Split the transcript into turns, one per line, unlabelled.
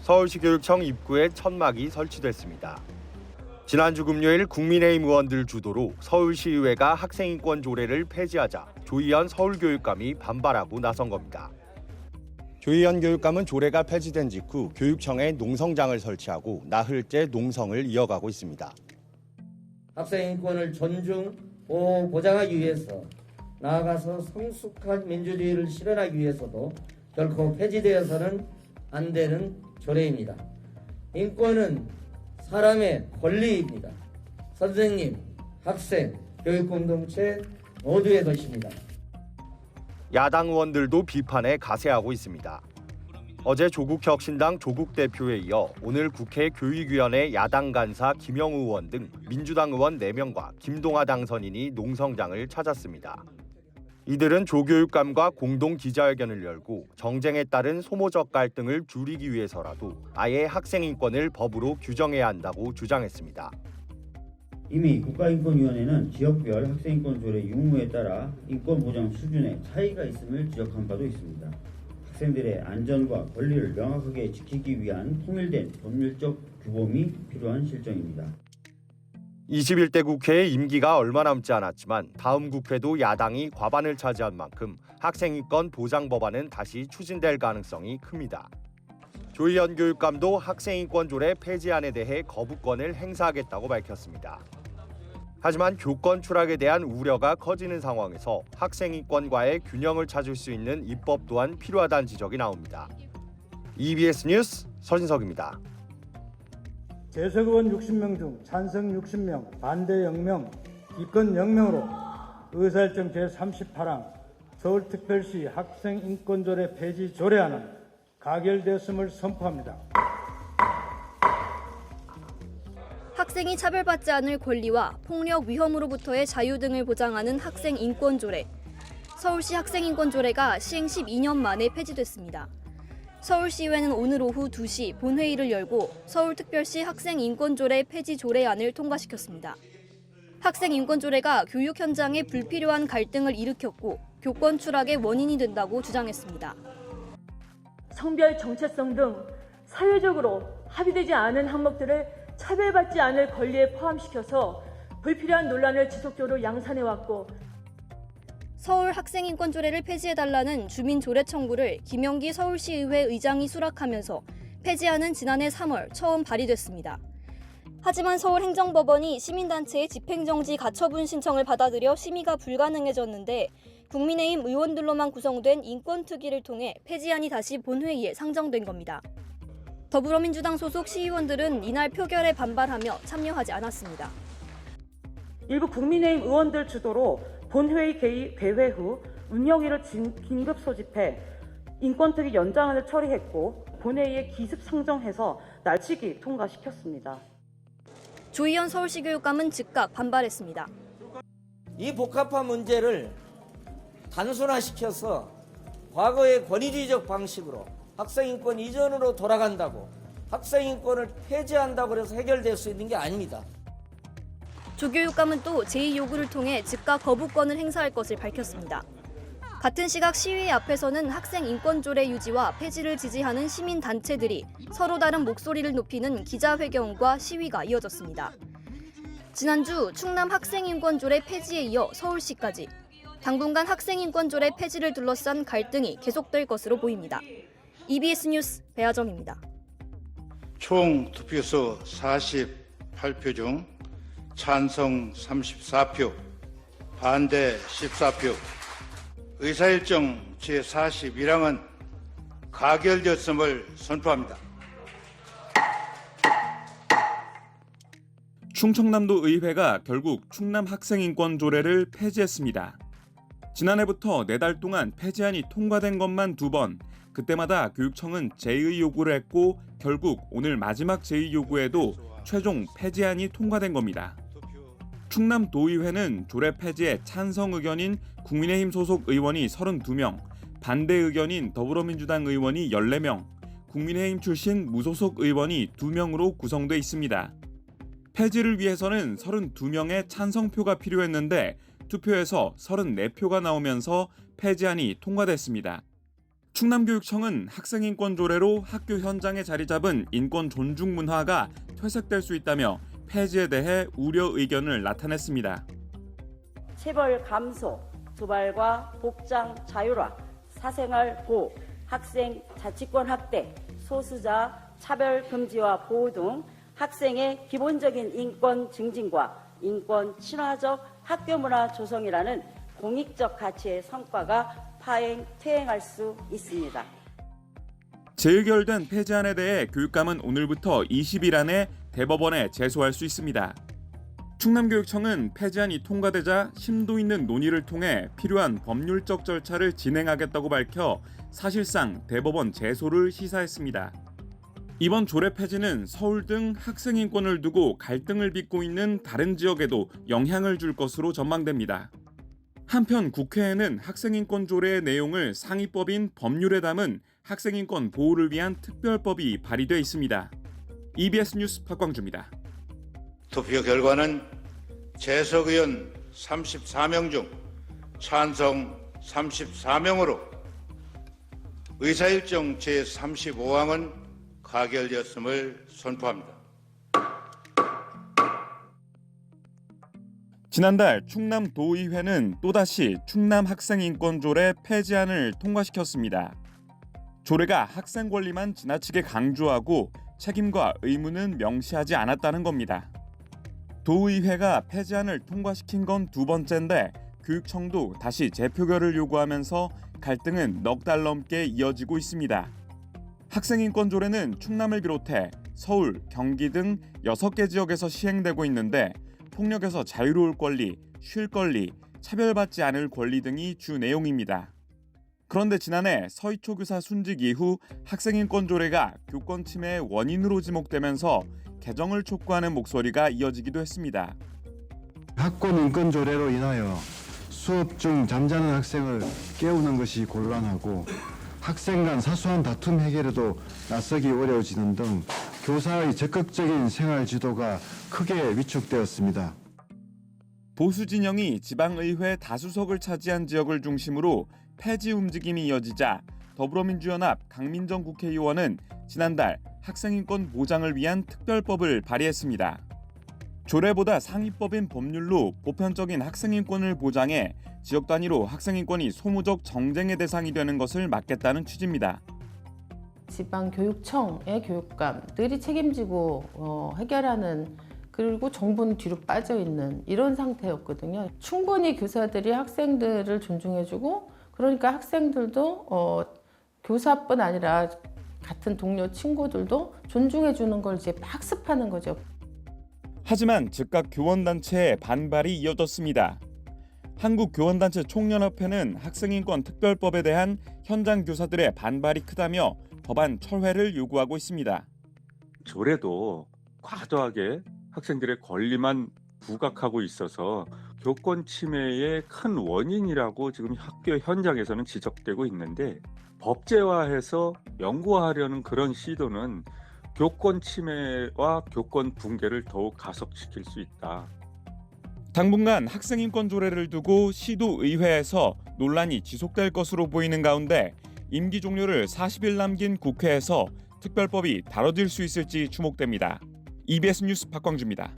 서울시 교육청 입구에 천막이 설치됐습니다. 지난주 금요일 국민의힘 의원들 주도로 서울시의회가 학생인권 조례를 폐지하자 조희연 서울교육감이 반발하고 나선 겁니다. 조희연 교육감은 조례가 폐지된 직후 교육청에 농성장을 설치하고 나흘째 농성을 이어가고 있습니다.
학생인권을 존중, 보호, 보장하기 위해서 나아가서 성숙한 민주주의를 실현하기 위해서도 결코 폐지되어서는 안 되는 조례입니다. 인권은 사람의 권리입니다. 선생님, 학생, 교육공동체 모두의 것입니다.
야당 의원들도 비판에 가세하고 있습니다. 어제 조국혁신당 조국 대표에 이어 오늘 국회 교육위원회 야당 간사 김영우 의원 등 민주당 의원 4명과 김동아 당선인이 농성장을 찾았습니다. 이들은 조교육감과 공동 기자회견을 열고 정쟁에 따른 소모적 갈등을 줄이기 위해서라도 아예 학생인권을 법으로 규정해야 한다고 주장했습니다.
이미 국가인권위원회는 지역별 학생인권 조례 유무에 따라 인권 보장 수준에 차이가 있음을 지적한 바도 있습니다. 학생들의 안전과 권리를 명확하게 지키기 위한 통일된 법률적 규범이 필요한 실정입니다.
21대 국회의 임기가 얼마 남지 않았지만 다음 국회도 야당이 과반을 차지한 만큼 학생인권 보장 법안은 다시 추진될 가능성이 큽니다. 조희연 교육감도 학생인권 조례 폐지안에 대해 거부권을 행사하겠다고 밝혔습니다. 하지만 교권 추락에 대한 우려가 커지는 상황에서 학생인권과의 균형을 찾을 수 있는 입법 또한 필요하다는 지적이 나옵니다. EBS 뉴스 서진석입니다.
재석 의원 60명 중 찬성 60명, 반대 0명, 기권 0명으로 의사일정 제38항 서울특별시 학생인권조례 폐지 조례안은 가결되었음을 선포합니다.
학생이 차별받지 않을 권리와 폭력 위험으로부터의 자유 등을 보장하는 학생인권조례. 서울시 학생인권조례가 시행 12년 만에 폐지됐습니다. 서울시의회는 오늘 오후 2시 본회의를 열고 서울특별시 학생인권조례 폐지 조례안을 통과시켰습니다. 학생인권조례가 교육 현장에 불필요한 갈등을 일으켰고 교권 추락의 원인이 된다고 주장했습니다.
성별 정체성 등 사회적으로 합의되지 않은 항목들을 차별받지 않을 권리에 포함시켜서 불필요한 논란을 지속적으로 양산해왔고
서울 학생인권조례를 폐지해달라는 주민조례 청구를 김영기 서울시의회 의장이 수락하면서 폐지안은 지난해 3월 처음 발의됐습니다. 하지만 서울행정법원이 시민단체의 집행정지 가처분 신청을 받아들여 심의가 불가능해졌는데 국민의힘 의원들로만 구성된 인권특위를 통해 폐지안이 다시 본회의에 상정된 겁니다. 더불어민주당 소속 시의원들은 이날 표결에 반발하며 참여하지 않았습니다.
일부 국민의힘 의원들 주도로 본회의 개회 후 운영위를 긴급 소집해 인권특위 연장안을 처리했고 본회의에 기습 상정해서 날치기 통과시켰습니다.
조희연 서울시 교육감은 즉각 반발했습니다.
이 복합화 문제를 단순화시켜서 과거의 권위주의적 방식으로 학생인권 이전으로 돌아간다고 학생인권을 폐지한다고 해서 해결될 수 있는 게 아닙니다.
조 교육감은 또 제2 요구를 통해 즉각 거부권을 행사할 것을 밝혔습니다. 같은 시각 시위 앞에서는 학생인권조례 유지와 폐지를 지지하는 시민단체들이 서로 다른 목소리를 높이는 기자회견과 시위가 이어졌습니다. 지난주 충남 학생인권조례 폐지에 이어 서울시까지 당분간 학생인권조례 폐지를 둘러싼 갈등이 계속될 것으로 보입니다. EBS 뉴스 배아정입니다.
총 투표수 48표 중 찬성 34표, 반대 14표, 의사일정 제41항은 가결되었음을 선포합니다.
충청남도 의회가 결국 충남 학생인권 조례를 폐지했습니다. 지난해부터 4달 동안 폐지안이 통과된 것만 2번, 그때마다 교육청은 제2 요구를 했고 결국 오늘 마지막 제2 요구에도 최종 폐지안이 통과된 겁니다. 충남도의회는 조례 폐지에 찬성 의견인 국민의힘 소속 의원이 32명, 반대 의견인 더불어민주당 의원이 14명, 국민의힘 출신 무소속 의원이 2명으로 구성돼 있습니다. 폐지를 위해서는 32명의 찬성표가 필요했는데 투표에서 34표가 나오면서 폐지안이 통과됐습니다. 충남교육청은 학생인권 조례로 학교 현장에 자리 잡은 인권 존중 문화가 퇴색될 수 있다며 폐지에 대해 우려 의견을 나타냈습니다.
체벌 감소, 도발과 복장 자율화, 사생활 보호, 학생 자치권 확대, 소수자 차별 금지와 보호 등 학생의 기본적인 인권 증진과 인권 친화적 학교 문화 조성이라는 공익적 가치의 성과가 퇴행할 수 있습니다.
재의결된 폐지안에 대해 교육감은 오늘부터 20일 안에 대법원에 제소할 수 있습니다. 충남교육청은 폐지안이 통과되자 심도 있는 논의를 통해 필요한 법률적 절차를 진행하겠다고 밝혀 사실상 대법원 제소를 시사했습니다. 이번 조례 폐지는 서울 등 학생 인권을 두고 갈등을 빚고 있는 다른 지역에도 영향을 줄 것으로 전망됩니다. 한편 국회에는 학생인권 조례의 내용을 상위법인 법률에 담은 학생인권 보호를 위한 특별법이 발의돼 있습니다. EBS 뉴스 박광주입니다.
투표 결과는 재석 의원 34명 중 찬성 34명으로 의사일정 제35항은 가결되었음을 선포합니다.
지난달 충남도의회는 또다시 충남학생인권조례 폐지안을 통과시켰습니다. 조례가 학생 권리만 지나치게 강조하고 책임과 의무는 명시하지 않았다는 겁니다. 도의회가 폐지안을 통과시킨 건 두 번째인데 교육청도 다시 재표결을 요구하면서 갈등은 넉 달 넘게 이어지고 있습니다. 학생인권조례는 충남을 비롯해 서울, 경기 등 6개 지역에서 시행되고 있는데 폭력에서 자유로울 권리, 쉴 권리, 차별받지 않을 권리 등이 주 내용입니다. 그런데 지난해 서희초 교사 순직 이후 학생인권 조례가 교권 침해의 원인으로 지목되면서 개정을 촉구하는 목소리가 이어지기도 했습니다.
학권 인권 조례로 인하여 수업 중 잠자는 학생을 깨우는 것이 곤란하고 학생 간 사소한 다툼 해결에도 나서기 어려워지는 등 교사의 적극적인 생활 지도가 크게 위축되었습니다.
보수 진영이 지방의회 다수석을 차지한 지역을 중심으로 폐지 움직임이 이어지자 더불어민주연합 강민정 국회의원은 지난달 학생인권 보장을 위한 특별법을 발의했습니다. 조례보다 상위법인 법률로 보편적인 학생인권을 보장해 지역 단위로 학생인권이 소모적 정쟁의 대상이 되는 것을 막겠다는 취지입니다.
지방교육청의 교육감들이 책임지고 해결하는, 그리고 정부는 뒤로 빠져 있는 이런 상태였거든요. 충분히 교사들이 학생들을 존중해주고, 그러니까 학생들도 교사뿐 아니라 같은 동료 친구들도 존중해주는 걸 이제 학습하는 거죠.
하지만 즉각 교원단체의 반발이 이어졌습니다. 한국교원단체 총연합회는 학생인권 특별법에 대한 현장 교사들의 반발이 크다며 법안 철회를 요구하고 있습니다.
조례도 과도하게 학생들의 권리만 부각하고 있어서 교권 침해의 큰 원인이라고 지금 학교 현장에서는 지적되고 있는데, 법제화해서 연구하려는 그런 시도는 교권 침해와 교권 붕괴를 더욱 가속시킬 수 있다.
당분간 학생인권 조례를 두고 시도의회에서 논란이 지속될 것으로 보이는 가운데 임기 종료를 40일 남긴 국회에서 특별법이 다뤄질 수 있을지 주목됩니다. EBS 뉴스 박광주입니다.